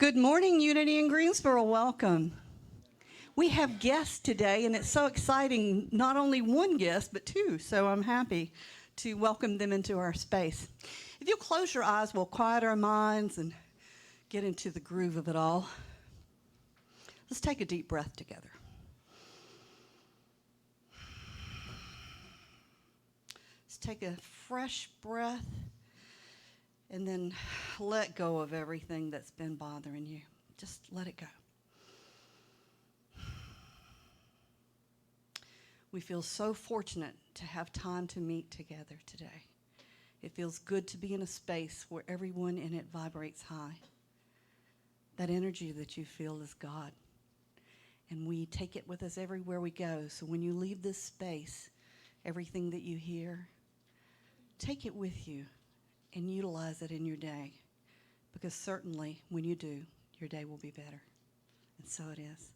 Good morning, Unity in Greensboro. Welcome. We have guests today, and it's so exciting. Not only one guest, but two, so I'm happy to welcome them into our space. If you'll close your eyes, we'll quiet our minds and get into the groove of it all. Let's take a deep breath together. Let's take a fresh breath and then let go of everything that's been bothering you. Just let it go. We feel so fortunate to have time to meet together today. It feels good to be in a space where everyone in it vibrates high. That energy that you feel is God. And we take it with us everywhere we go. So when you leave this space, everything that you hear, take it with you and utilize it in your day. Because certainly when you do, your day will be better. And so it is.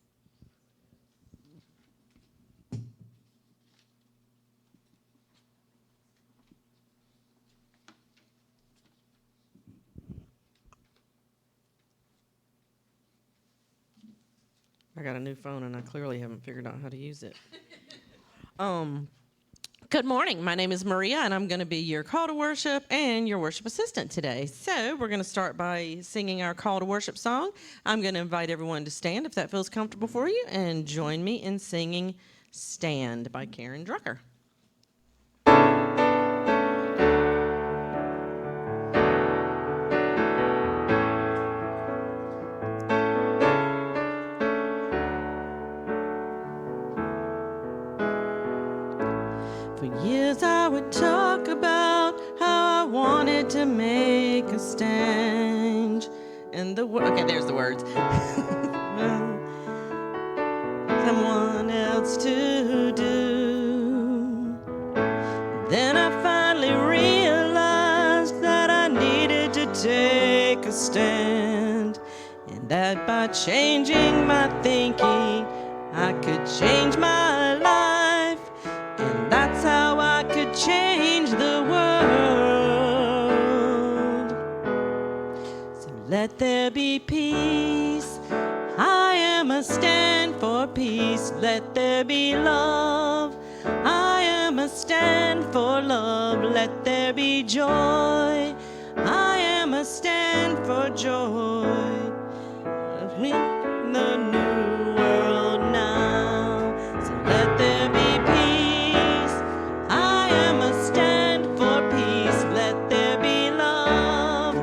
I got a new phone and I clearly haven't figured out how to use it. Good morning. My name is Maria and I'm going to be your call to worship and your worship assistant today. So we're going to start by singing our call to worship song. I'm going to invite everyone to stand if that feels comfortable for you and join me in singing Stand by Karen Drucker. For years I would talk about how I wanted to make a stand. And okay, there's the words. Someone else to do. Then I finally realized that I needed to take a stand. And that by changing my thinking, I could change my life. And that's how I could change the world. So let there be peace. I am a stand for peace. Let there be love. I am a stand for love. Let there be joy. I am a stand for joy. In the new world now. So let there be peace. I am a stand for peace. Let there be love.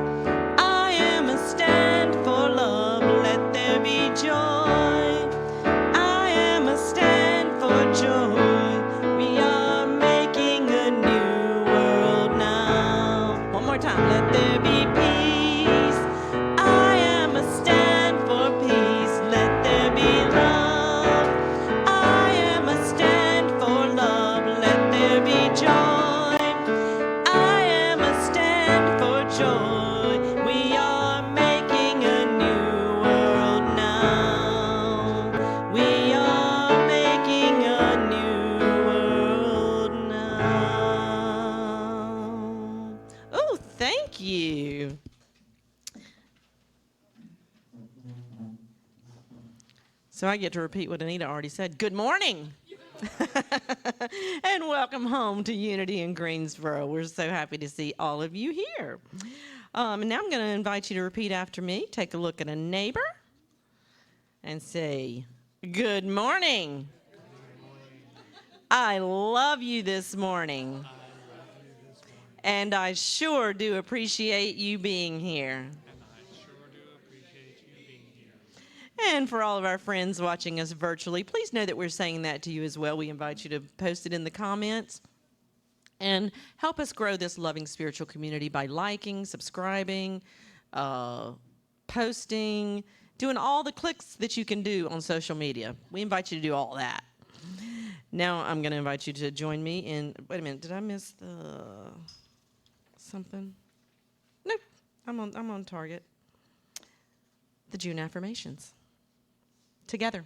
I am a stand for love. Let there be joy. I am a stand for joy. We are making a new world now. One more time. Let there be peace. I am a stand for peace. Let there be love. I am a stand for love. Let there be joy. I am a stand for joy. We are making a new world now. We are making a new world now. Oh, thank you. So I get to repeat what Anita already said. Good morning. And welcome home to Unity in Greensboro. We're so happy to see all of you here. And now I'm going to invite you to repeat after me. Take a look at a neighbor and say, good morning. I love you this morning. And I sure do appreciate you being here. And for all of our friends watching us virtually, please know that we're saying that to you as well. We invite you to post it in the comments and help us grow this loving spiritual community by liking, subscribing, posting, doing all the clicks that you can do on social media. We invite you to do all that. Now I'm going to invite you to join me in, wait a minute, did I miss something? Nope, I'm on target. The June affirmations. Together.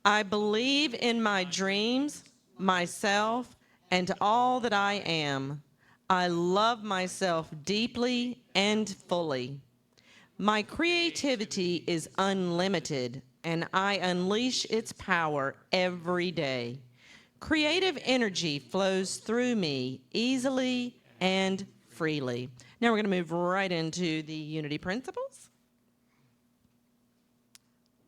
I believe in my dreams, myself, and all that I am. I love myself deeply and fully. My creativity is unlimited, and I unleash its power every day. Creative energy flows through me easily and freely. Now we're going to move right into the unity principles.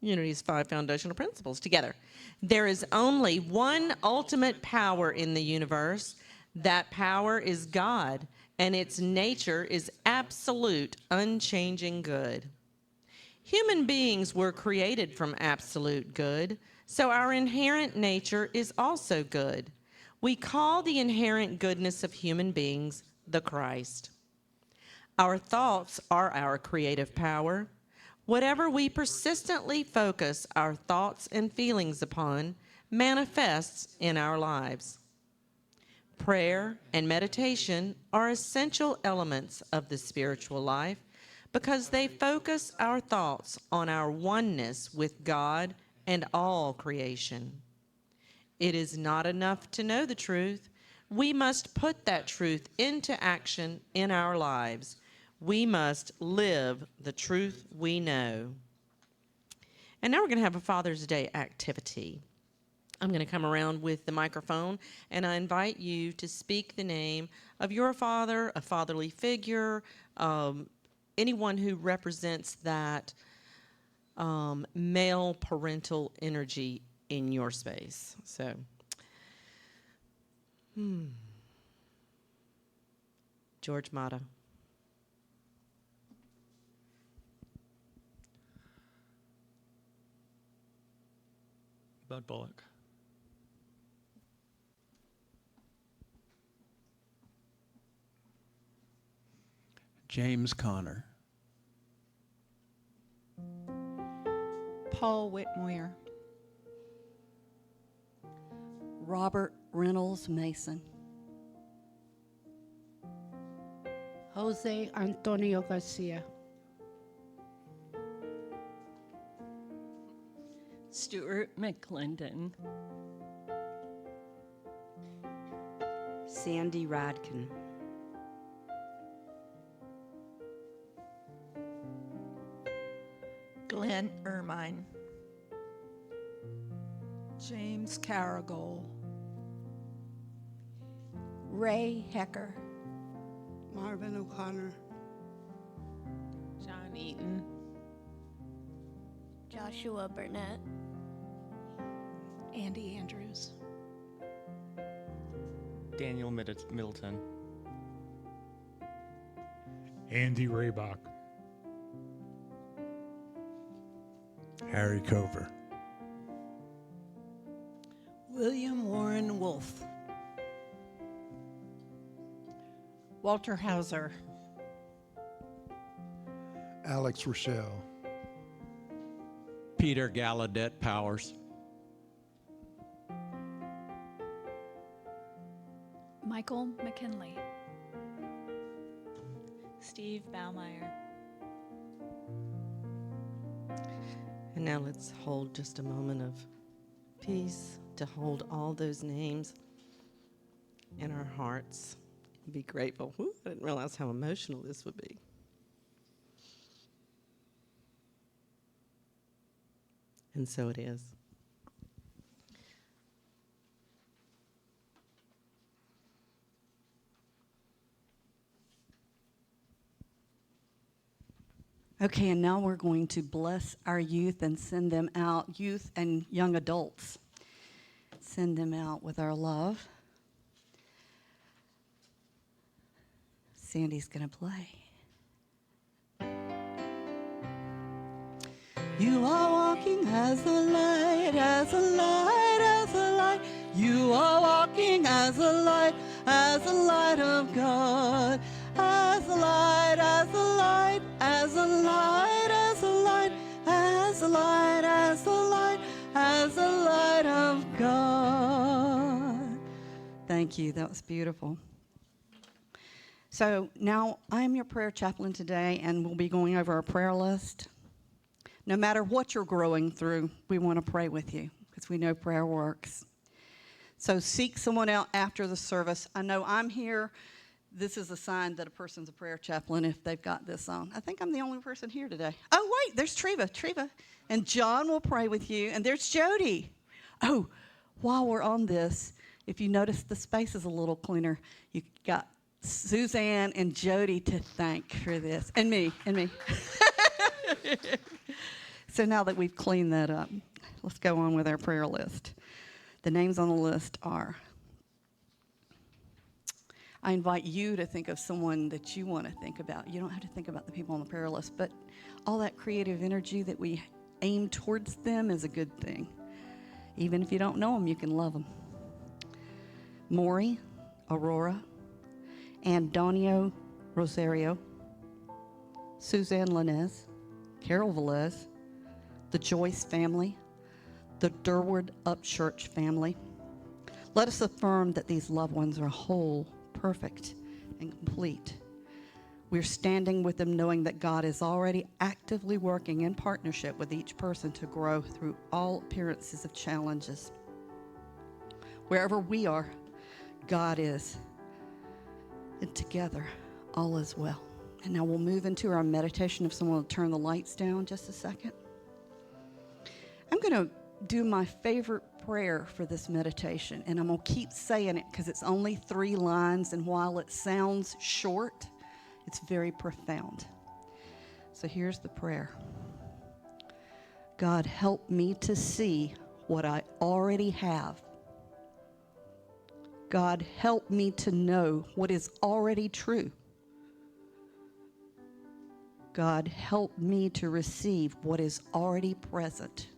Unity's 5 foundational principles together. There is only one ultimate power in the universe. That power is God, and its nature is absolute, unchanging good. Human beings were created from absolute good, so our inherent nature is also good. We call the inherent goodness of human beings the Christ. Our thoughts are our creative power. Whatever we persistently focus our thoughts and feelings upon manifests in our lives. Prayer and meditation are essential elements of the spiritual life because they focus our thoughts on our oneness with God and all creation. It is not enough to know the truth. We must put that truth into action in our lives. We must live the truth we know. And now we're going to have a Father's Day activity. I'm going to come around with the microphone, and I invite you to speak the name of your father, a fatherly figure, anyone who represents that male parental energy in your space. So, George Mata. Bud Bullock. James Connor. Paul Whitmoyer. Robert Reynolds Mason. Jose Antonio Garcia. Stuart McClendon. Sandy Radkin. Glenn Ermine. James Carrigal. Ray Hecker. Marvin O'Connor. John Eaton. Joshua Burnett. Andy Andrews. Daniel Middleton. Andy Raybach. Harry Cover. William Warren Wolf. Walter Hauser. Alex Rochelle. Peter Gallaudet Powers. Michael McKinley. Steve Baumeier. And now let's hold just a moment of peace to hold all those names in our hearts. Be grateful. Whew, I didn't realize how emotional this would be. And so it is. Okay, and now we're going to bless our youth and send them out, youth and young adults. Send them out with our love. Sandy's going to play. You are walking as a light, as a light, as a light. You are walking as a light of God. As a light, as a light, as a light, as a light, as a light, as a light, as a light of God. Thank you. That was beautiful. So now I am your prayer chaplain today, and we'll be going over our prayer list. No matter what you're growing through, we want to pray with you because we know prayer works. So seek someone out after the service. I know I'm here This is a sign that a person's a prayer chaplain if they've got this on. I think I'm the only person here today. Oh, wait, there's Treva. And John will pray with you. And there's Jody. Oh, while we're on this, if you notice the space is a little cleaner, you got Suzanne and Jody to thank for this. And me. So now that we've cleaned that up, let's go on with our prayer list. The names on the list are, I invite you to think of someone that you want to think about. You don't have to think about the people on the prayer list, but all that creative energy that we aim towards them is a good thing. Even if you don't know them, you can love them. Maury, Aurora, Antonio Rosario, Suzanne Lanez, Carol Velez, the Joyce family, the Durward Upchurch family. Let us affirm that these loved ones are whole, perfect, and complete. We're standing with them knowing that God is already actively working in partnership with each person to grow through all appearances of challenges. Wherever we are, God is. And together, all is well. And now we'll move into our meditation. If someone will turn the lights down just a second. I'm going to do my favorite prayer for this meditation, and I'm going to keep saying it because it's only 3 lines, and while it sounds short, it's very profound. So here's the prayer. God, help me to see what I already have. God, help me to know what is already true. God, help me to receive what is already present.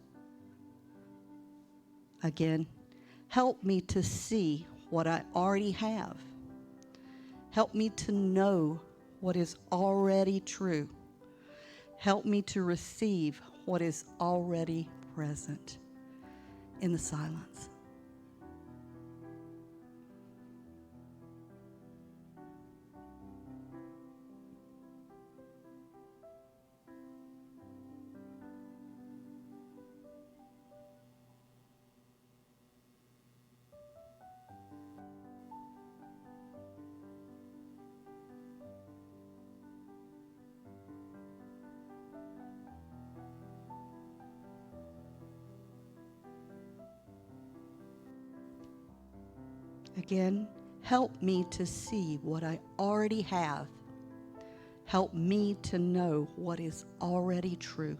Again, help me to see what I already have. Help me to know what is already true. Help me to receive what is already present. In the silence. Again, help me to see what I already have. Help me to know what is already true.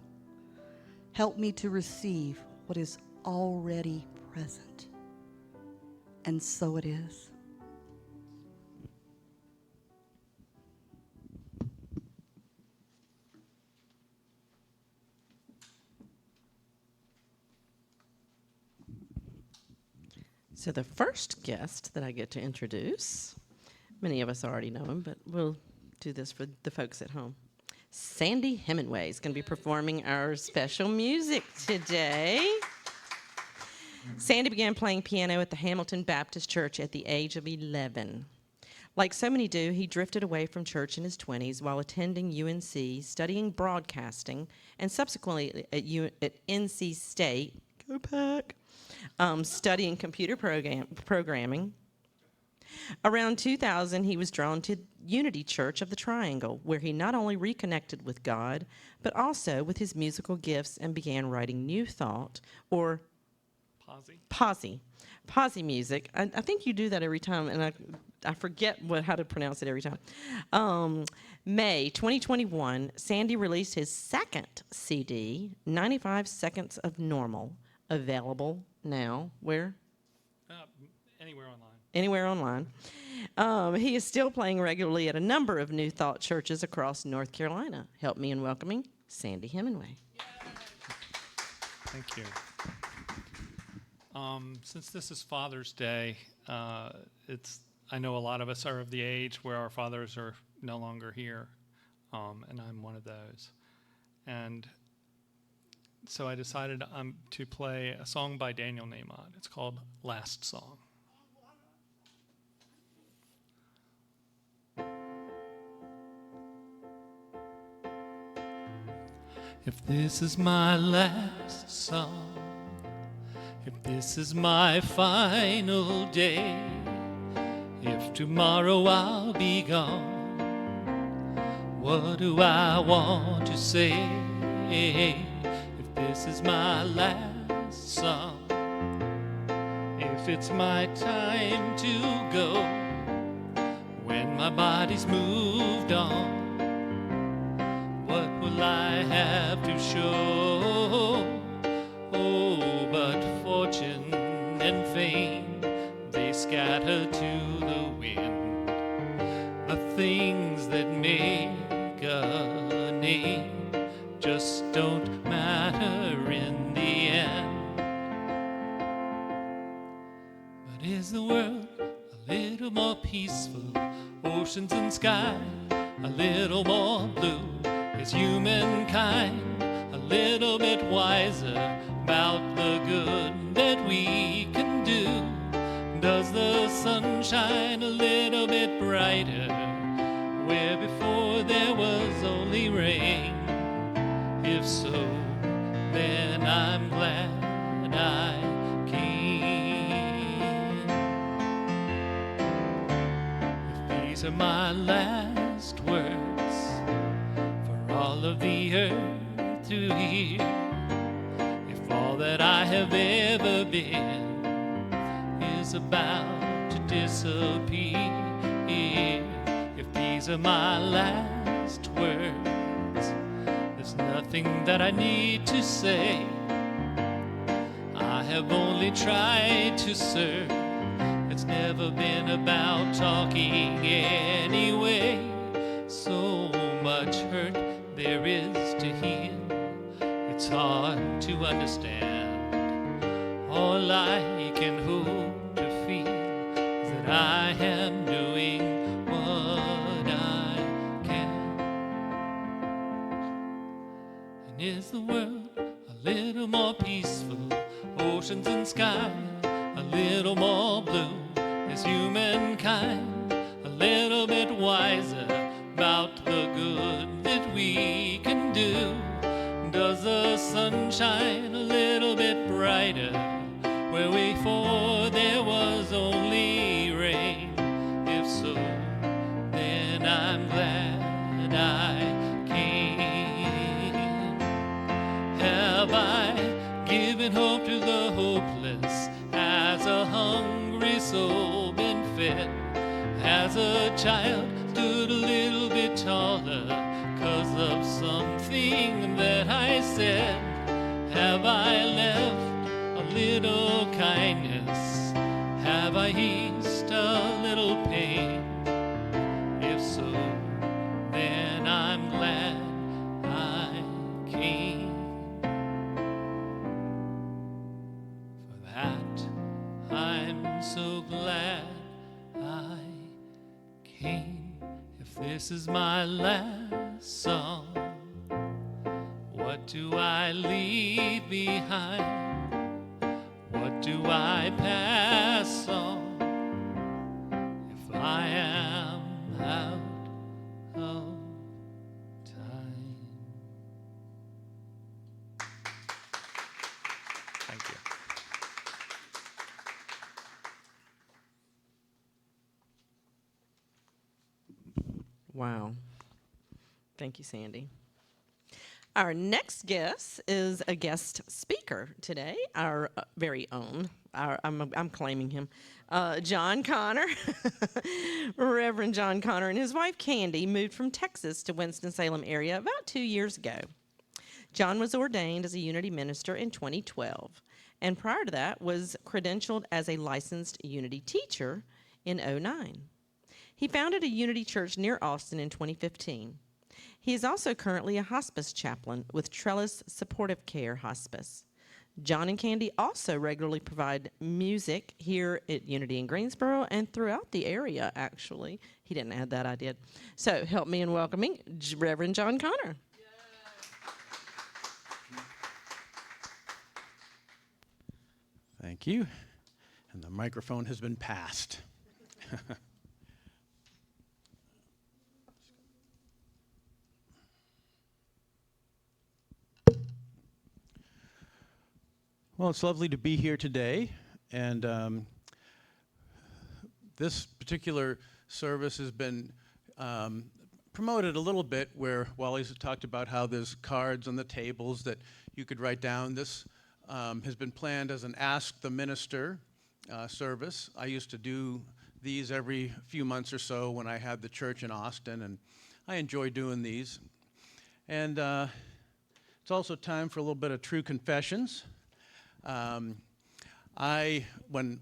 Help me to receive what is already present. And so it is. So the first guest that I get to introduce, many of us already know him, but we'll do this for the folks at home. Sandy Hemingway is going to be performing our special music today. Sandy began playing piano at the Hamilton Baptist Church at the age of 11. Like so many do, he drifted away from church in his 20s while attending UNC, studying broadcasting, and subsequently at NC State, go Pack, studying computer programming. Around 2000, he was drawn to Unity Church of the Triangle, where he not only reconnected with God, but also with his musical gifts and began writing New Thought, or Posse music. I think you do that every time, and I forget how to pronounce it every time. May 2021, Sandy released his second CD, 95 Seconds of Normal, available now. Where? Anywhere online. Anywhere online. He is still playing regularly at a number of New Thought churches across North Carolina. Help me in welcoming Sandy Hemingway. Thank you. Since this is Father's Day, I know a lot of us are of the age where our fathers are no longer here, and I'm one of those. And so I decided to play a song by Daniel Nahmod. It's called Last Song. If this is my last song, if this is my final day, If tomorrow I'll be gone, what do I want to say? If this is my last song, if it's my time to go, when my body's moved on, what will I have to show? Oh, but fortune and fame, they scatter to the wind. The things that make a name just don't matter in the end. But is the world a little more peaceful? Oceans and sky a little more blue? Is humankind a little bit wiser about the good that we can do? Does the sun shine a little bit brighter where before there was only rain? If so, then I'm glad I came. If these are my last words for all of the earth to hear, if all that I have ever been is about to disappear, if these are my last words, there's nothing that I need to say. I have only tried to serve. It's never been about talking anyway. So much hurt there is to heal, it's hard to understand. All I can hope to feel is that I am doing what I can. And is the world a little more peaceful? Oceans and sky a little more blue? Is humankind a little bit wiser about the good that we can do? Does the sun shine a little bit brighter where before there was only rain? If so, then I'm glad I came. Have I given hope to the hopeless? Has a hungry soul been fed? Has a child stood a little bit taller 'cause of something that I said? Have I left a little kindness? Have I eased a little pain? If so, then I'm glad I came. For that, I'm so glad I came. If this is my last song, what do I leave behind? What do I pass on if I am out of time? Thank you. Wow. Thank you, Sandy. Our next guest is a guest speaker today, our very own. I'm claiming him. John Connor, Reverend John Connor, and his wife Candy moved from Texas to Winston-Salem area about 2 years ago. John was ordained as a Unity minister in 2012, and prior to that was credentialed as a licensed Unity teacher in 2009. He founded a Unity church near Austin in 2015. He is also currently a hospice chaplain with Trellis Supportive Care Hospice. John and Candy also regularly provide music here at Unity in Greensboro and throughout the area, actually. He didn't add that, I did. So help me in welcoming Reverend John Connor. Thank you. And the microphone has been passed. Well, it's lovely to be here today, and This particular service has been promoted a little bit, where Wally's talked about how there's cards on the tables that you could write down. This has been planned as an Ask the Minister service. I used to do these every few months or so when I had the church in Austin, and I enjoy doing these. And it's also time for a little bit of true confessions. When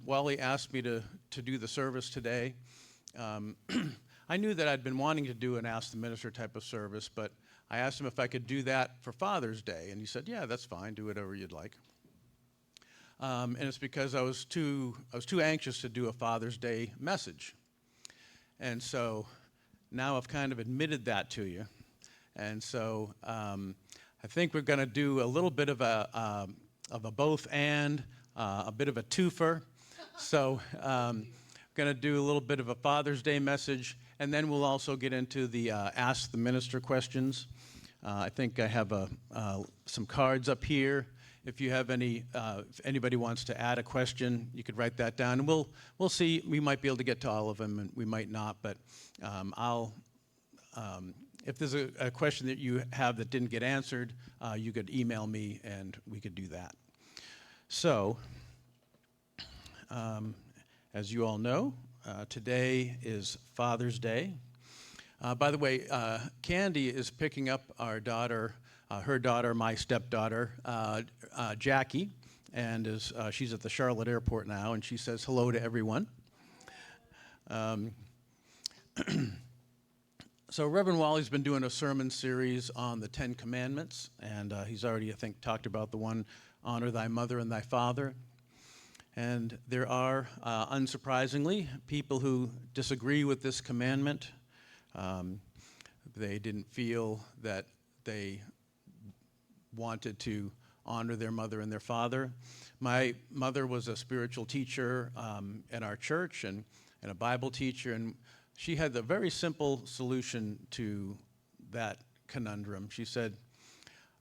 Wally asked me to do the service today, I knew that I'd been wanting to do an Ask the Minister type of service, but I asked him if I could do that for Father's Day, and he said, yeah, that's fine, do whatever you'd like. And it's because I was too anxious to do a Father's Day message. And so now I've kind of admitted that to you. And so I think we're going to do a little bit of a both and, a bit of a twofer. So going to do a little bit of a Father's Day message, and then we'll also get into the Ask the Minister questions. I think I have some cards up here. If you have if anybody wants to add a question, you could write that down. And we'll see. We might be able to get to all of them, and we might not. But if there's a question that you have that didn't get answered, you could email me, and we could do that. So, as you all know, today is Father's Day. By the way, Candy is picking up our daughter. Her daughter, my stepdaughter, Jackie, and she's at the Charlotte airport now, and she says hello to everyone. So Reverend Wally's been doing a sermon series on the Ten Commandments, and he's already, I think, talked about the one, honor thy mother and thy father. And there are, unsurprisingly, people who disagree with this commandment. They didn't feel that they wanted to honor their mother and their father. My mother was a spiritual teacher in our church and a Bible teacher, and she had a very simple solution to that conundrum. She said,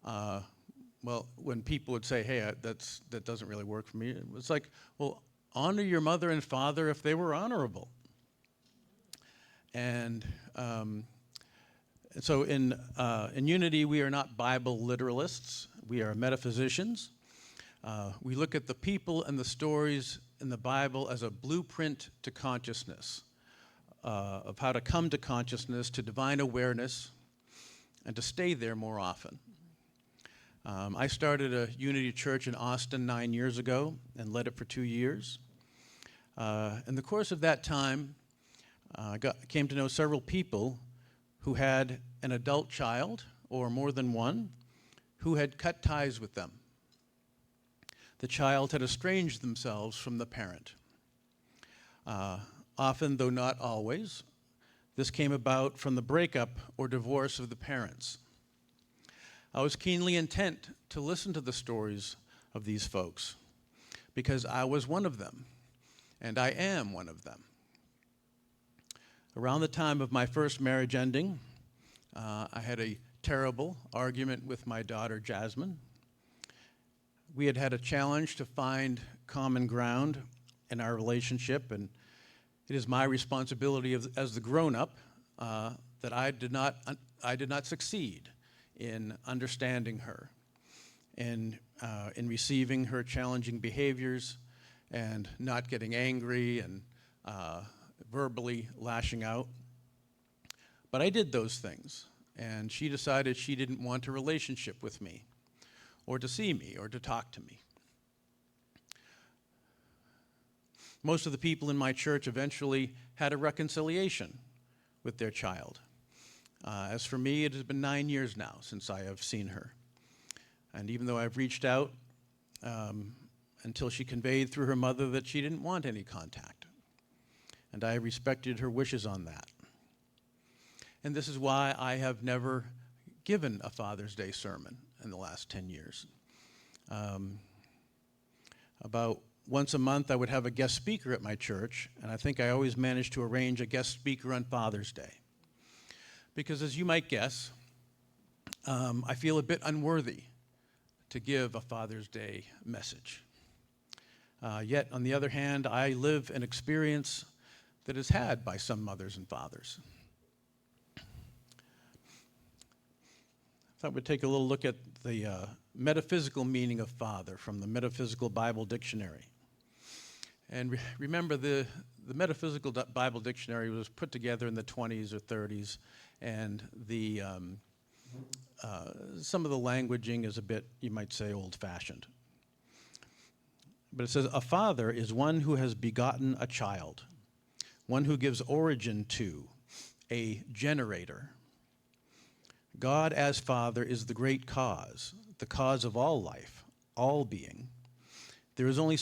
well, when people would say, hey, that doesn't really work for me, it was like, well, honor your mother and father if they were honorable. And so in Unity, we are not Bible literalists. We are metaphysicians. We look at the people and the stories in the Bible as a blueprint to consciousness, of how to come to consciousness, to divine awareness, and to stay there more often. I started a Unity Church in Austin 9 years ago and led it for 2 years. In the course of that time, I came to know several people who had an adult child, or more than one, who had cut ties with them. The child had estranged themselves from the parent. Often, though not always, this came about from the breakup or divorce of the parents. I was keenly intent to listen to the stories of these folks because I was one of them, and I am one of them. Around the time of my first marriage ending, I had a terrible argument with my daughter, Jasmine. We had had a challenge to find common ground in our relationship, and it is my responsibility as the grown-up that I did not succeed in understanding her, in receiving her challenging behaviors, and not getting angry and verbally lashing out. But I did those things, and she decided she didn't want a relationship with me, or to see me, or to talk to me. Most of the people in my church eventually had a reconciliation with their child. As for me, it has been 9 years now since I have seen her. And even though I've reached out until she conveyed through her mother that she didn't want any contact, and I respected her wishes on that. And this is why I have never given a Father's Day sermon in the last 10 years. About once a month, I would have a guest speaker at my church, and I think I always managed to arrange a guest speaker on Father's Day. Because as you might guess, I feel a bit unworthy to give a Father's Day message. Yet, on the other hand, I live and experience that is had by some mothers and fathers. I thought we'd take a little look at the metaphysical meaning of father from the Metaphysical Bible Dictionary. And remember, the Metaphysical Bible Dictionary was put together in the 20s or 30s, and some of the languaging is a bit, you might say, old-fashioned. But it says, a father is one who has begotten a child, one who gives origin to, a generator. God as Father is the great cause, the cause of all life, all being. There is only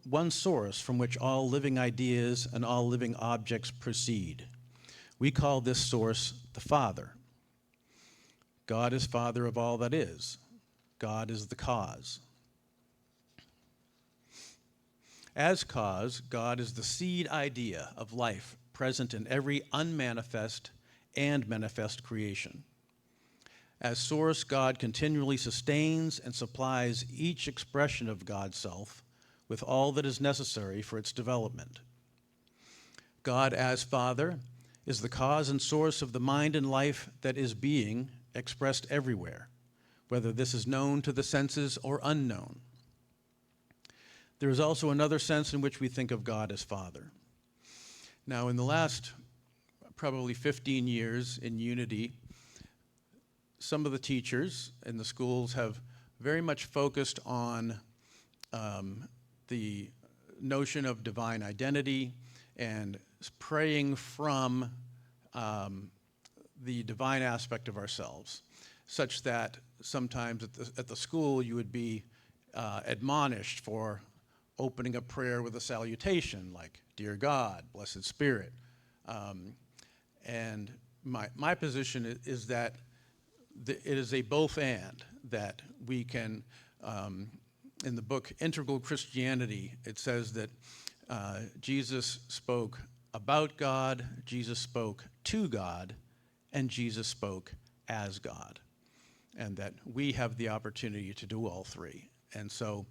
one source from which all living ideas and all living objects proceed. We call this source the Father. God is Father of all that is. God is the cause. As cause, God is the seed idea of life present in every unmanifest and manifest creation. As source, God continually sustains and supplies each expression of God's self with all that is necessary for its development. God as Father is the cause and source of the mind and life that is being expressed everywhere, whether this is known to the senses or unknown. There is also another sense in which we think of God as Father. Now, in the last probably 15 years in Unity, some of the teachers in the schools have very much focused on the notion of divine identity and praying from the divine aspect of ourselves, such that sometimes at the school you would be admonished for opening a prayer with a salutation like, Dear God, Blessed Spirit. And my position is that it is a both and, that we can, in the book Integral Christianity, it says that Jesus spoke about God, Jesus spoke to God, and Jesus spoke as God, and that we have the opportunity to do all three. And so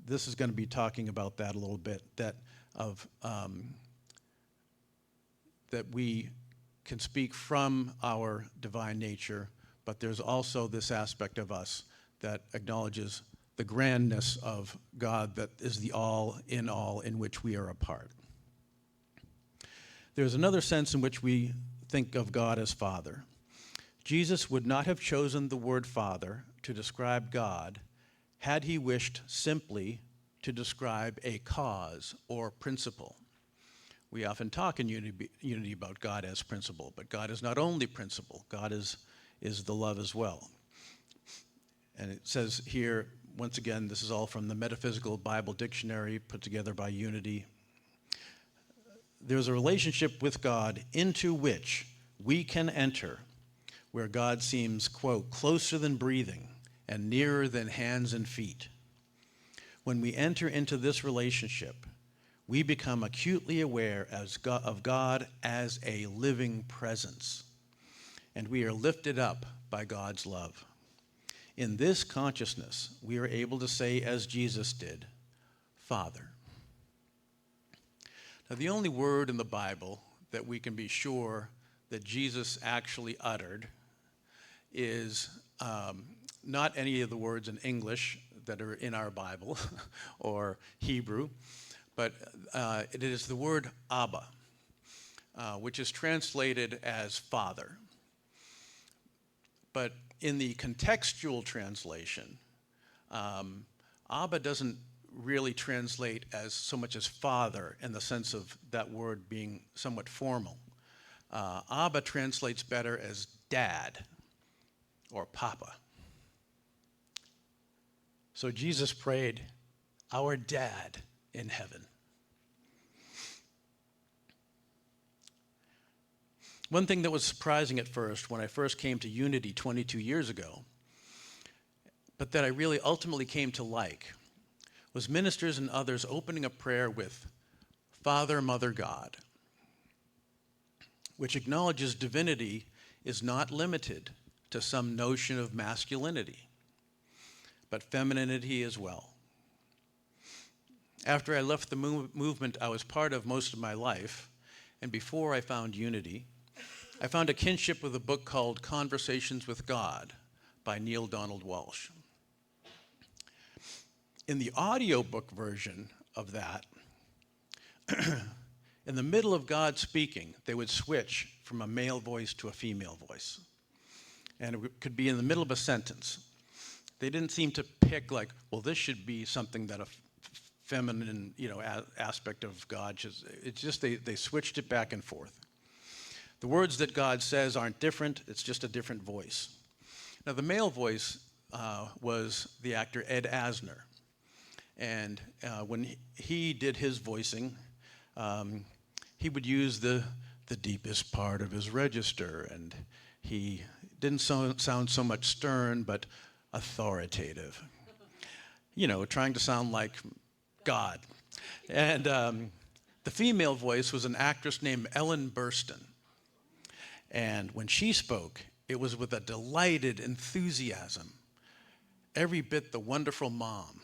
this is going to be talking about that a little bit, that we can speak from our divine nature, but there's also this aspect of us that acknowledges the grandness of God that is the all in which we are a part. There's another sense in which we think of God as Father. Jesus would not have chosen the word Father to describe God had he wished simply to describe a cause or principle. We often talk in unity about God as principle, but God is not only principle. God is the love as well. And it says here, once again, this is all from the Metaphysical Bible Dictionary put together by Unity. There's a relationship with God into which we can enter, where God seems, quote, closer than breathing and nearer than hands and feet. When we enter into this relationship, we become acutely aware of God as a living presence, and we are lifted up by God's love. In this consciousness, we are able to say, as Jesus did, Father. Now, the only word in the Bible that we can be sure that Jesus actually uttered is not any of the words in English that are in our Bible or Hebrew, but it is the word Abba, which is translated as Father. But in the contextual translation, Abba doesn't really translate as so much as Father in the sense of that word being somewhat formal. Abba translates better as Dad or Papa. So Jesus prayed, our Dad in heaven. One thing that was surprising at first when I first came to Unity 22 years ago, but that I really ultimately came to like, was ministers and others opening a prayer with Father, Mother, God, which acknowledges divinity is not limited to some notion of masculinity, but femininity as well. After I left the movement I was part of most of my life, and before I found unity, I found a kinship with a book called Conversations with God by Neil Donald Walsh. In the audiobook version of that, in the middle of God speaking, they would switch from a male voice to a female voice. And it could be in the middle of a sentence. They didn't seem to pick like, well, this should be something that a feminine, aspect of God. It's just they switched it back and forth. The words that God says aren't different. It's just a different voice. Now, the male voice was the actor Ed Asner. And when he did his voicing, he would use the deepest part of his register. And he didn't sound so much stern, but authoritative. Trying to sound like God. And the female voice was an actress named Ellen Burstyn. And when she spoke, it was with a delighted enthusiasm, every bit the wonderful mom,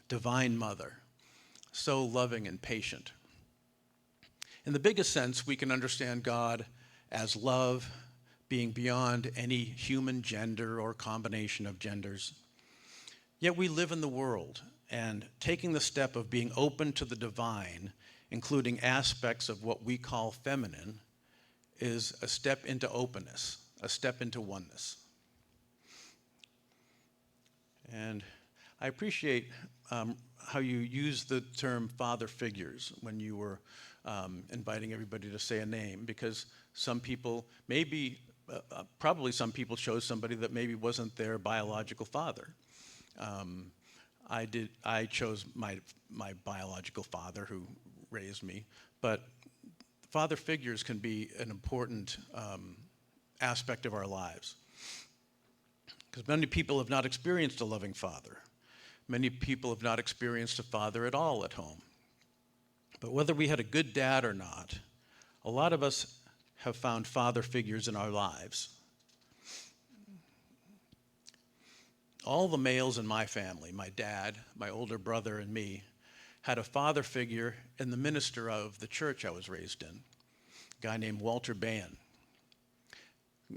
divine mother, so loving and patient. In the biggest sense, we can understand God as love, being beyond any human gender or combination of genders. Yet we live in the world, and taking the step of being open to the divine, including aspects of what we call feminine, is a step into openness, a step into oneness. And I appreciate how you used the term father figures when you were inviting everybody to say a name, because some people, probably some people chose somebody that maybe wasn't their biological father. I chose my biological father who raised me, but father figures can be an important aspect of our lives. Because many people have not experienced a loving father. Many people have not experienced a father at all at home. But whether we had a good dad or not, a lot of us have found father figures in our lives. All the males in my family, my dad, my older brother, and me, had a father figure in the minister of the church I was raised in, a guy named Walter Bann.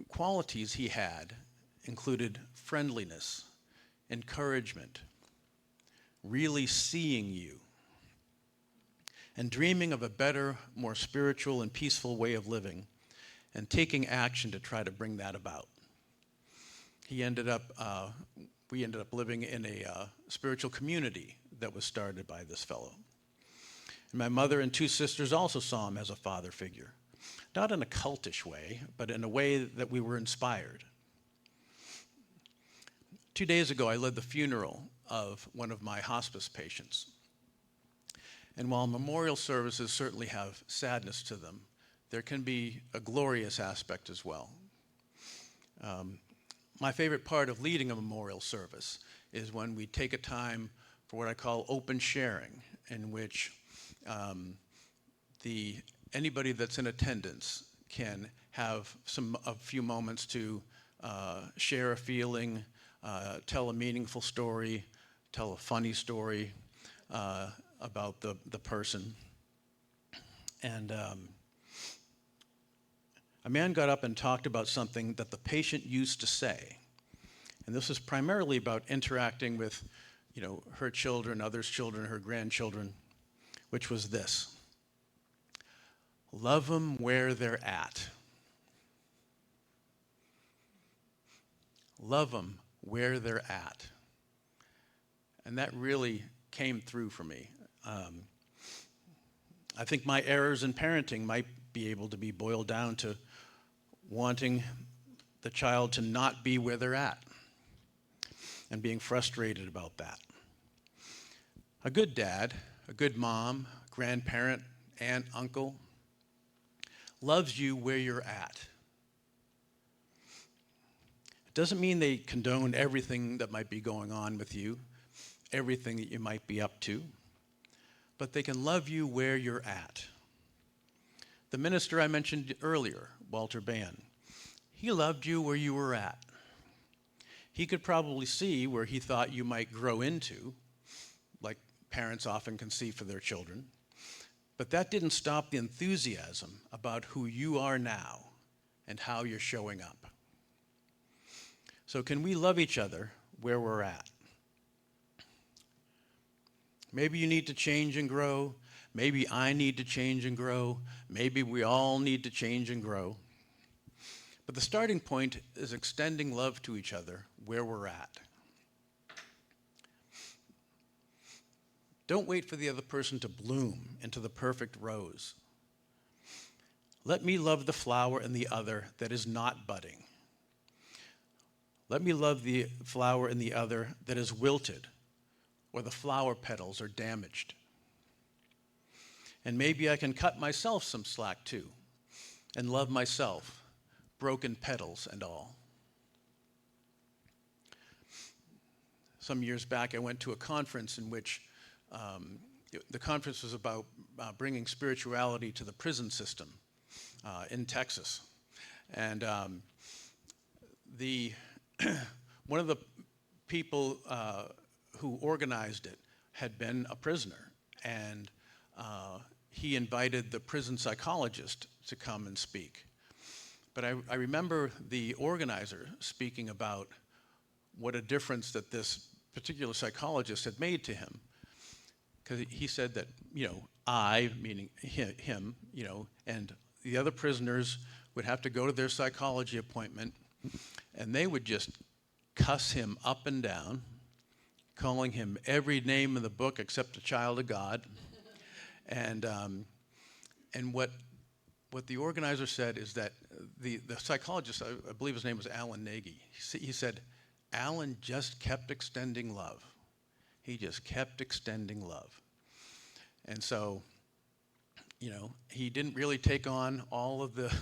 Qualities he had included friendliness, encouragement, really seeing you, and dreaming of a better, more spiritual and peaceful way of living, and taking action to try to bring that about. We ended up living in a spiritual community that was started by this fellow. And my mother and two sisters also saw him as a father figure, not in a cultish way, but in a way that we were inspired. 2 days ago, I led the funeral of one of my hospice patients. And while memorial services certainly have sadness to them, there can be a glorious aspect as well. My favorite part of leading a memorial service is when we take a time for what I call open sharing, in which anybody that's in attendance can have a few moments to share a feeling, tell a meaningful story, tell a funny story about the person. And a man got up and talked about something that the patient used to say. And this was primarily about interacting with, her children, others' children, her grandchildren, which was this: love them where they're at. Love them where they're at. And that really came through for me. I think my errors in parenting might be able to be boiled down to wanting the child to not be where they're at and being frustrated about that. A good dad, a good mom, grandparent, aunt, uncle loves you where you're at. It doesn't mean they condone everything that might be going on with you, everything that you might be up to, but they can love you where you're at. The minister I mentioned earlier, Walter Bann, he loved you where you were at. He could probably see where he thought you might grow into, like parents often can see for their children. But that didn't stop the enthusiasm about who you are now and how you're showing up. So can we love each other where we're at? Maybe you need to change and grow. Maybe I need to change and grow. Maybe we all need to change and grow. But the starting point is extending love to each other where we're at. Don't wait for the other person to bloom into the perfect rose. Let me love the flower in the other that is not budding. Let me love the flower in the other that is wilted, or the flower petals are damaged. And maybe I can cut myself some slack too, and love myself, broken petals and all. Some years back, I went to a conference in which the conference was about bringing spirituality to the prison system in Texas. And one of the people who organized it had been a prisoner, and he invited the prison psychologist to come and speak. But I remember the organizer speaking about what a difference that this particular psychologist had made to him. Because he said that, I, meaning him, and the other prisoners would have to go to their psychology appointment, and they would just cuss him up and down, calling him every name in the book except a child of God. And what the organizer said is that the psychologist, I believe his name was Alan Nagy, he said, Alan just kept extending love. He just kept extending love. And so, he didn't really take on all of the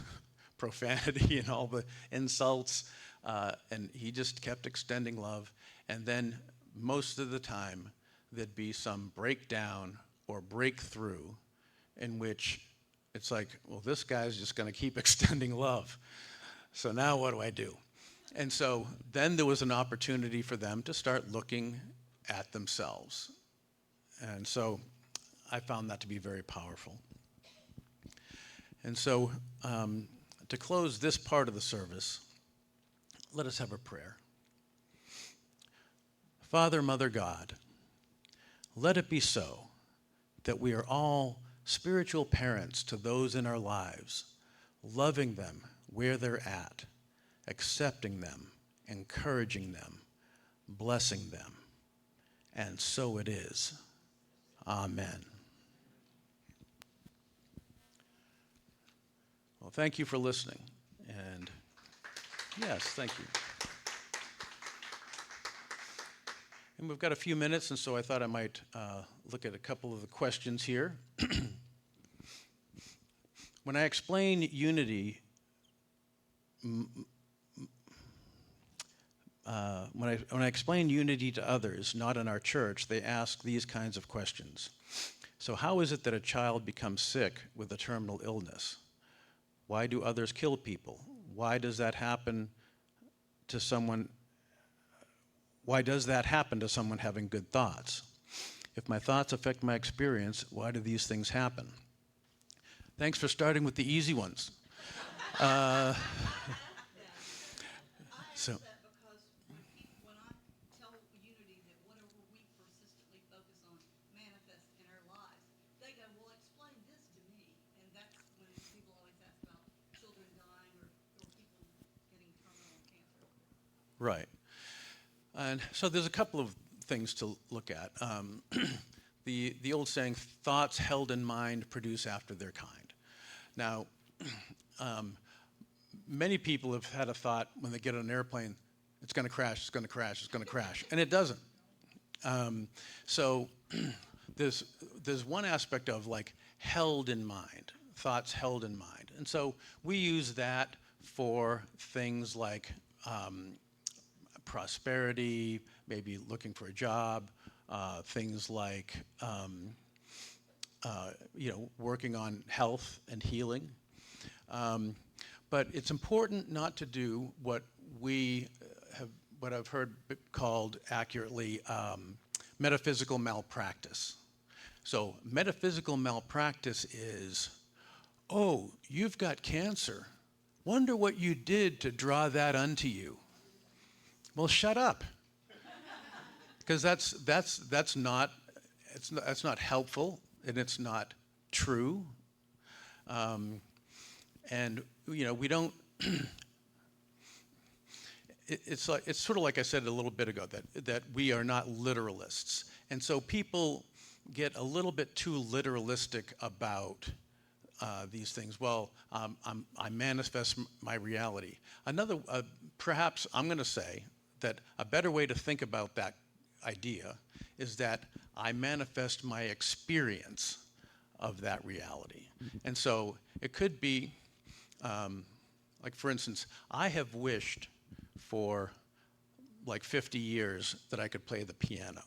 profanity and all the insults, and he just kept extending love. And then most of the time, there'd be some breakdown or breakthrough in which it's like, well, this guy's just going to keep extending love. So now what do I do? And so then there was an opportunity for them to start looking at themselves. And so I found that to be very powerful. And so to close this part of the service, let us have a prayer. Father, Mother, God, let it be so that we are all spiritual parents to those in our lives, loving them where they're at, accepting them, encouraging them, blessing them. And so it is. Amen. Well, thank you for listening. And yes, thank you. And we've got a few minutes, and so I thought I might look at a couple of the questions here. When I explain unity, when I explain unity to others, not in our church, they ask these kinds of questions. So how is it that a child becomes sick with a terminal illness? Why do others kill people? Why does that happen to someone? Why does that happen to someone having good thoughts? If my thoughts affect my experience, why do these things happen? Thanks for starting with the easy ones. So. When I tell Unity that whatever we persistently focus on manifests in our lives, they go, well, explain this to me. And that's when people always ask about children dying or people getting terminal cancer. Right. And so there's a couple of things to look at. The old saying, thoughts held in mind produce after their kind. Now, many people have had a thought when they get on an airplane, it's going to crash, it's going to crash, it's going to crash, and it doesn't. So there's one aspect of like held in mind, thoughts held in mind. And so we use that for things like prosperity, maybe looking for a job, things like working on health and healing. But it's important not to do what I've heard called accurately metaphysical malpractice. So metaphysical malpractice is, oh, you've got cancer. Wonder what you did to draw that unto you. Well, shut up. Because that's not helpful, and it's not true. And we don't. It's sort of like I said a little bit ago, that we are not literalists, and so people get a little bit too literalistic about these things. Well, I manifest my reality. Perhaps I'm going to say that a better way to think about that idea is that I manifest my experience of that reality. And so it could be, like for instance, I have wished for like 50 years that I could play the piano.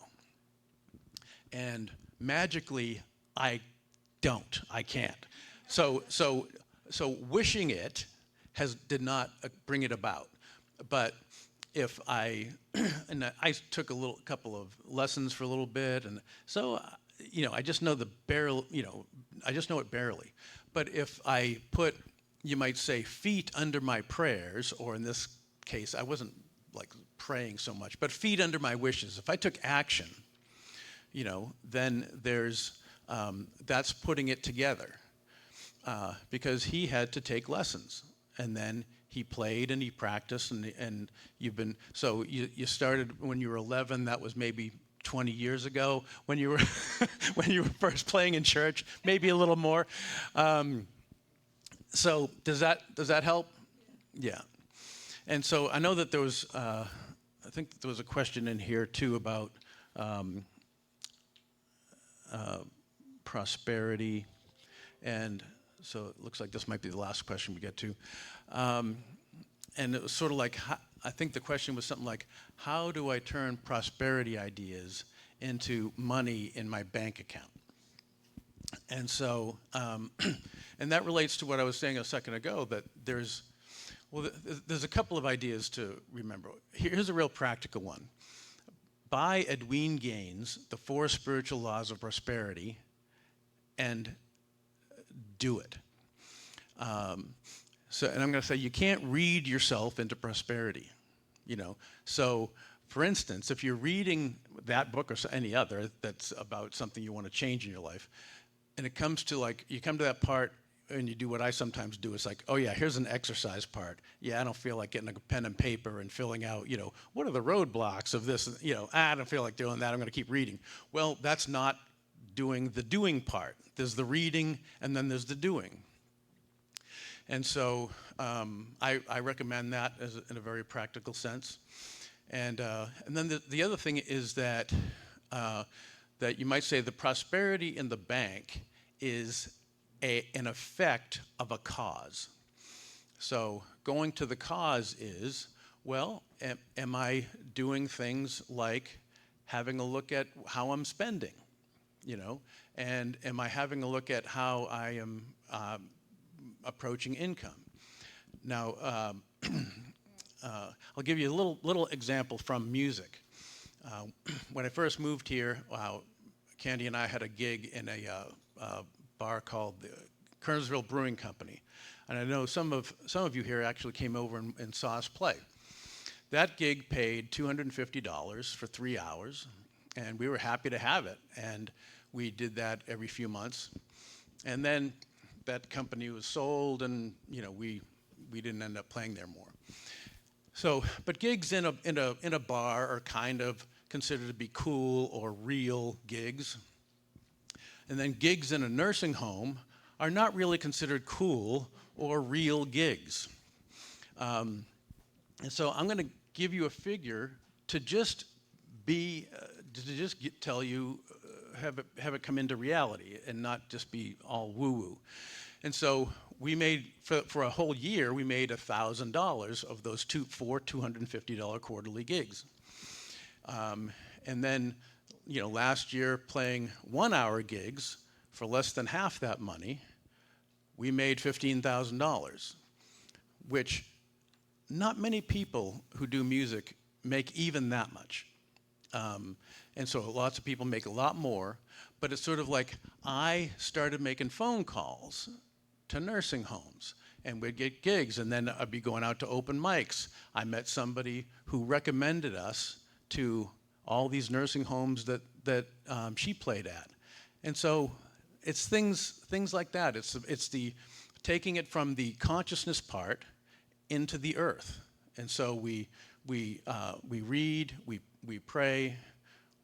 And magically, I can't. So wishing it did not bring it about. But if and I took a couple of lessons for a little bit, and so I just know I just know it barely. But if I put, you might say, feet under my prayers, or in this case, I wasn't like praying so much, but feet under my wishes. If I took action, then that's putting it together, because he had to take lessons, and then he played and he practiced, and you started when you were 11. That was maybe 20 years ago when you were when you were first playing in church, maybe a little more. So does that help? Yeah. And so I know that there was I think that there was a question in here too about prosperity, and so it looks like this might be the last question we get to. And it was sort of like, I think the question was something like, how do I turn prosperity ideas into money in my bank account? And so, and that relates to what I was saying a second ago, that there's a couple of ideas to remember. Here's a real practical one. Buy Edwene Gaines' The 4 Spiritual Laws of Prosperity and do it. And I'm going to say, you can't read yourself into prosperity, So, for instance, if you're reading that book or any other that's about something you want to change in your life, and it comes to you come to that part and you do what I sometimes do. It's like, oh yeah, here's an exercise part. Yeah, I don't feel like getting a pen and paper and filling out, what are the roadblocks of this? I don't feel like doing that. I'm going to keep reading. Well, that's not doing the doing part. There's the reading, and then there's the doing. And so I recommend that in a very practical sense. And then the other thing is that you might say the prosperity in the bank is an effect of a cause. So going to the cause is, well, am I doing things like having a look at how I'm spending, and am I having a look at how I am approaching income? Now, I'll give you a little example from music. When I first moved here, Candy and I had a gig in a bar called the Kernersville Brewing Company, and I know some of you here actually came over and saw us play. That gig paid $250 for 3 hours, and we were happy to have it. And we did that every few months, and then that company was sold, and we didn't end up playing there more. So, but gigs in a bar are kind of considered to be cool or real gigs. And then gigs in a nursing home are not really considered cool or real gigs. And so I'm going to give you a figure to just tell you, have it come into reality and not just be all woo-woo. And so we made, for a whole year, we made $1,000 of those 4 $250 quarterly gigs. And then, last year playing 1-hour gigs for less than half that money, we made $15,000, which not many people who do music make even that much. And so lots of people make a lot more, but it's sort of like I started making phone calls to nursing homes, and we'd get gigs, and then I'd be going out to open mics. I met somebody who recommended us to all these nursing homes that she played at. And so it's things like that. It's the taking it from the consciousness part into the earth. And so we read, we pray,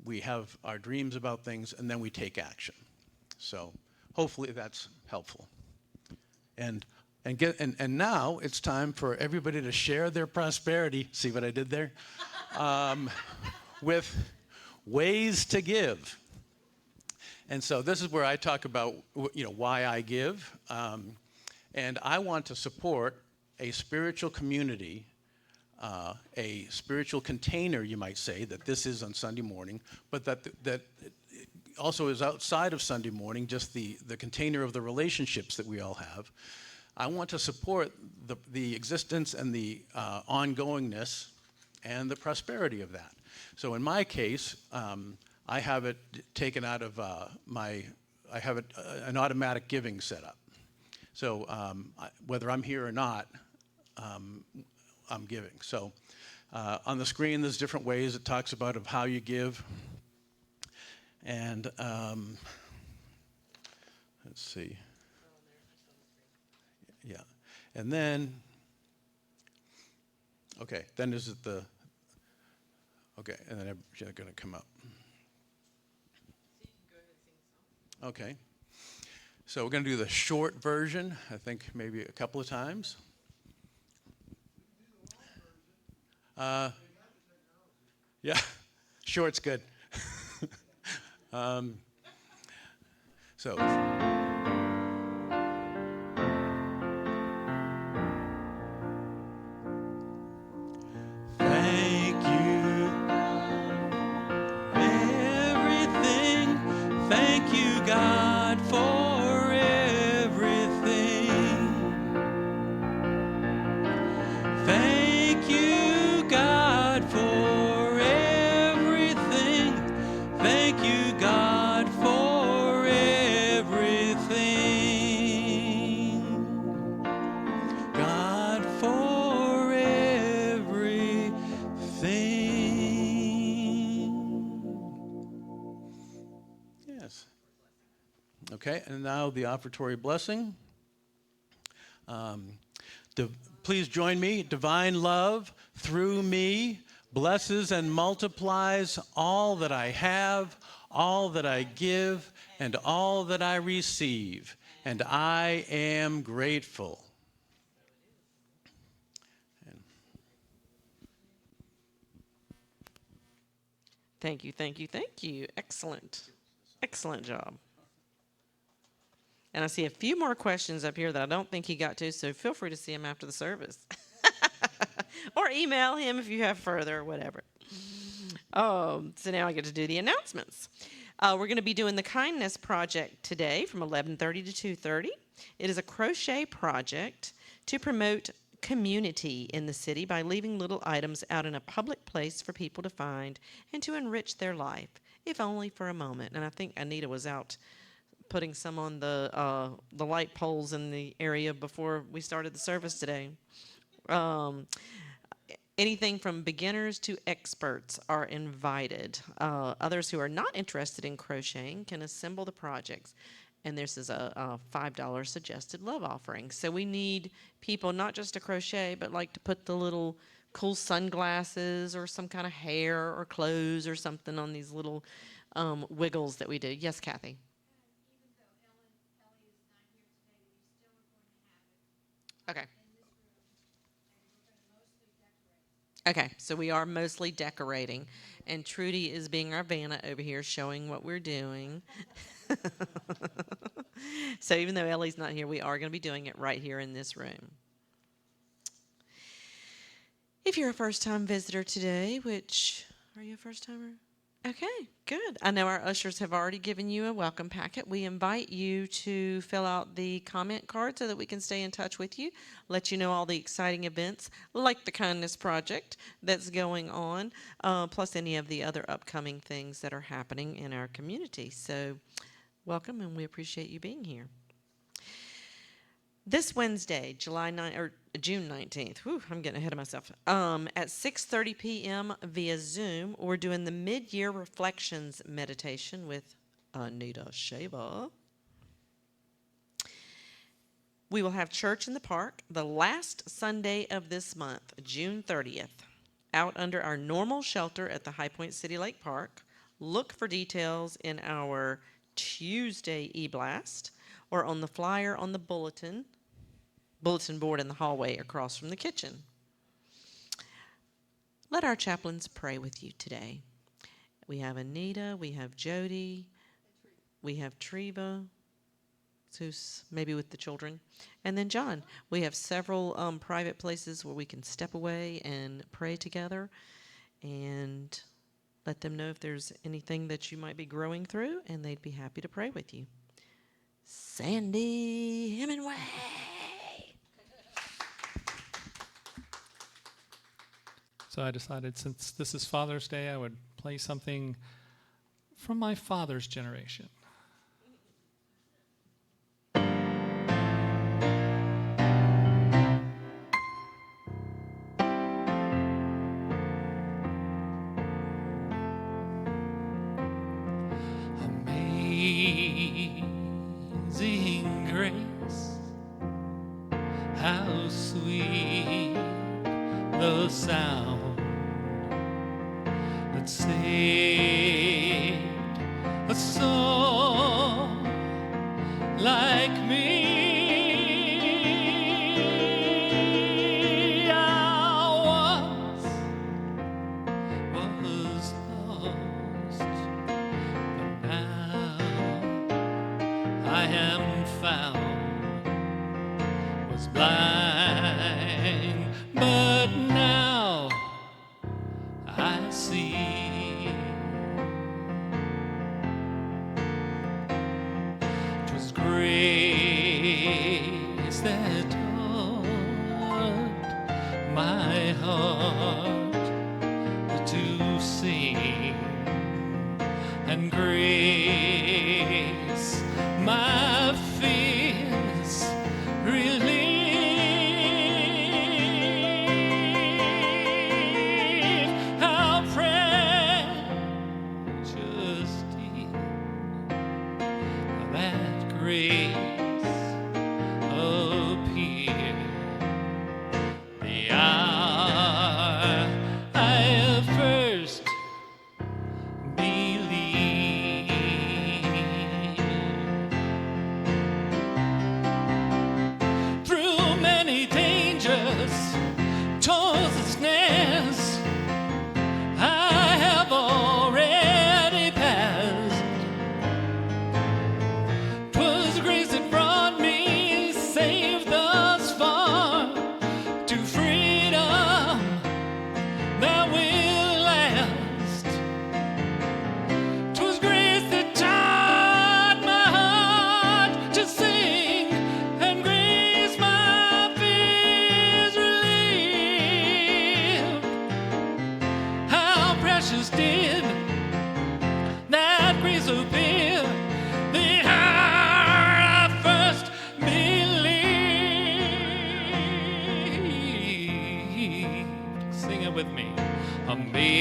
we have our dreams about things, and then we take action. So hopefully that's helpful. And now it's time for everybody to share their prosperity. See what I did there? With ways to give. And so this is where I talk about why I give. And I want to support a spiritual community, a spiritual container, you might say, that this is on Sunday morning, but that also is outside of Sunday morning, just the container of the relationships that we all have. I want to support the existence and the ongoingness and the prosperity of that. So in my case, I have it taken out of I have an automatic giving set up. So whether I'm here or not, I'm giving. So on the screen, there's different ways it talks about of how you give. And let's see. Yeah. And then, okay, then is it the, okay, and then they're going to come up. Okay. So we're going to do the short version, I think maybe a couple of times. Yeah, short's good. So. Thank you, everything. Thank you, God, for everything. Thank you, God, for everything. Thank you, God, for everything. God, for everything. Yes. Okay, and now the offertory blessing. Please join me. Divine love through me blesses and multiplies all that I have, all that I give, and all that I receive. And I am grateful. Thank you, thank you, thank you. Excellent. Excellent job. And I see a few more questions up here that I don't think he got to, so feel free to see him after the service. Or email him if you have further or whatever. So now I get to do the announcements. We're going to be doing the Kindness Project today from 11:30 to 2:30. It is a crochet project to promote community in the city by leaving little items out in a public place for people to find and to enrich their life, if only for a moment. And I think Anita was out putting some on the light poles in the area before we started the service today. Anything from beginners to experts are invited. Others who are not interested in crocheting can assemble the projects. And this is a $5 suggested love offering. So we need people not just to crochet, but like to put the little cool sunglasses or some kind of hair or clothes or something on these little wiggles that we do. Yes, Kathy? Okay. Okay, so we are mostly decorating, and Trudy is being our Vanna over here, showing what we're doing. So even though Ellie's not here, we are going to be doing it right here in this room. If you're a first-time visitor today, which, are you a first-timer? Okay, good. I know our ushers have already given you a welcome packet. We invite you to fill out the comment card so that we can stay in touch with you, let you know all the exciting events like the Kindness Project that's going on, plus any of the other upcoming things that are happening in our community. So welcome, and we appreciate you being here. This Wednesday, June 19th, I'm getting ahead of myself, at 6:30 p.m. via Zoom, we're doing the Mid-Year Reflections Meditation with Anita Shava. We will have church in the park the last Sunday of this month, June 30th, out under our normal shelter at the High Point City Lake Park. Look for details in our Tuesday e-blast or on the flyer on the bulletin board in the hallway across from the kitchen. Let our chaplains pray with you today. We have Anita, we have Jody, we have Treva, who's maybe with the children, and then John. We have several private places where we can step away and pray together and let them know if there's anything that you might be growing through, and they'd be happy to pray with you. Sandy Hemingway. So I decided, since this is Father's Day, I would play something from my father's generation. Amazing grace, how sweet the sound that saved a soul like me. I once was lost, but now I am found. Was blind, but now I see. 'Twas grace that taught my heart to sing, and grace my fears relieved. With me. Amazing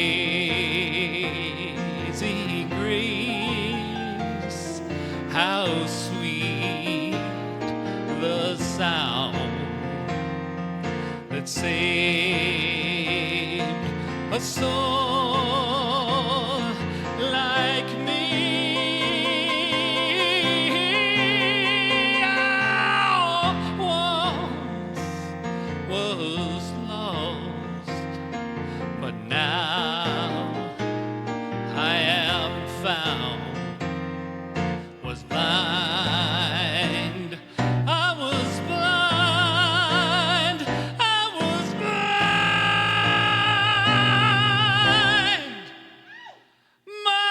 grace, how sweet the sound that saved a soul like me. I once was lost, but now I am found. Was blind, I was blind, I was blind. My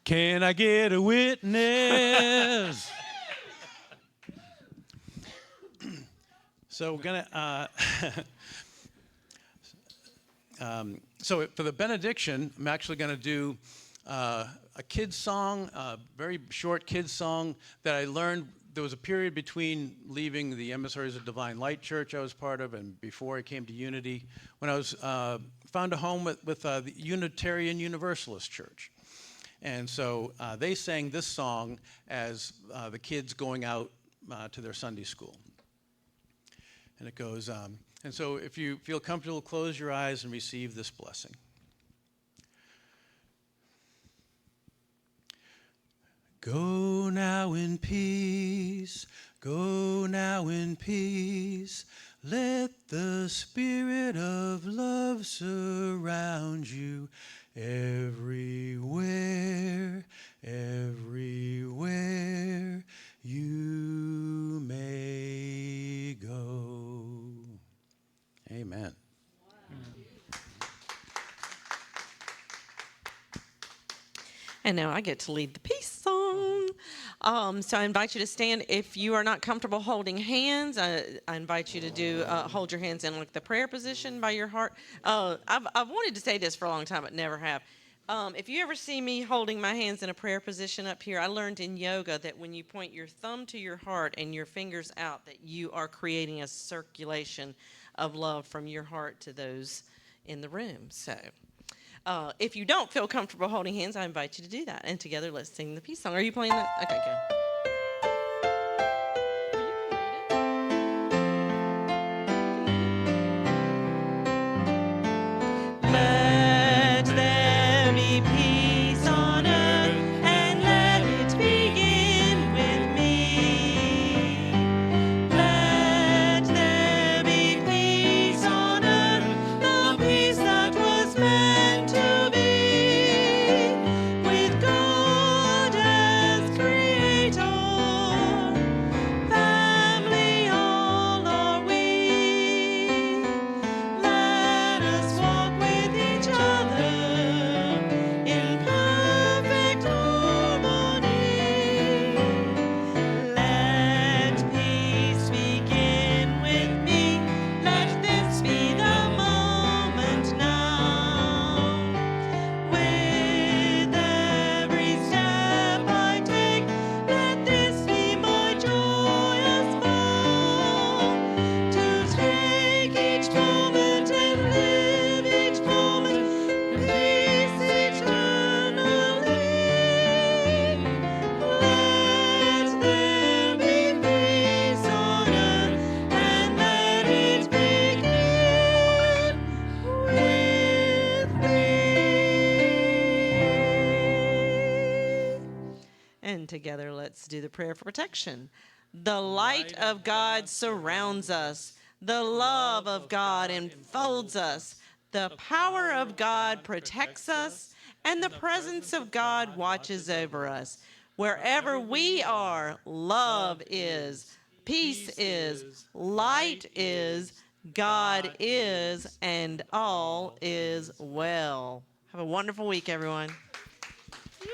Can I get a witness? So we're gonna. So for the benediction, I'm actually going to do a kid's song, a very short kid's song that I learned. There was a period between leaving the Emissaries of Divine Light Church I was part of and before I came to Unity, when I was found a home with the Unitarian Universalist Church. And so they sang this song as the kids going out to their Sunday school. And it goes, and so if you feel comfortable, close your eyes and receive this blessing. Go now in peace, go now in peace. Let the spirit of love surround you everywhere, everywhere you may go. Amen. And now I get to lead the peace song. So I invite you to stand. If you are not comfortable holding hands, I invite you to do hold your hands in like the prayer position by your heart. I've wanted to say this for a long time, but never have. If you ever see me holding my hands in a prayer position up here, I learned in yoga that when you point your thumb to your heart and your fingers out, that you are creating a circulation of love from your heart to those in the room. So if you don't feel comfortable holding hands, I invite you to do that. And together, let's sing the peace song. Are you playing that? Okay, go. Let there be peace on earth, and let it begin with me. Let there be peace on earth, the peace that was meant to be, with God as creator. Family all are we. Let us walk with each other in perfect harmony. Let peace begin with me. Let this be the moment now. With every step I take, let this be my joyous vow. To take each moment and live each moment in peace eternally. Let there be peace on earth, and let it begin with me. And together, let's do the prayer for protection. The light of God surrounds us. The love of God enfolds us. The power of God protects us. And the presence of God watches over us. Wherever we are, love is, peace is, light is, God is, and all is well. Have a wonderful week, everyone. Yay.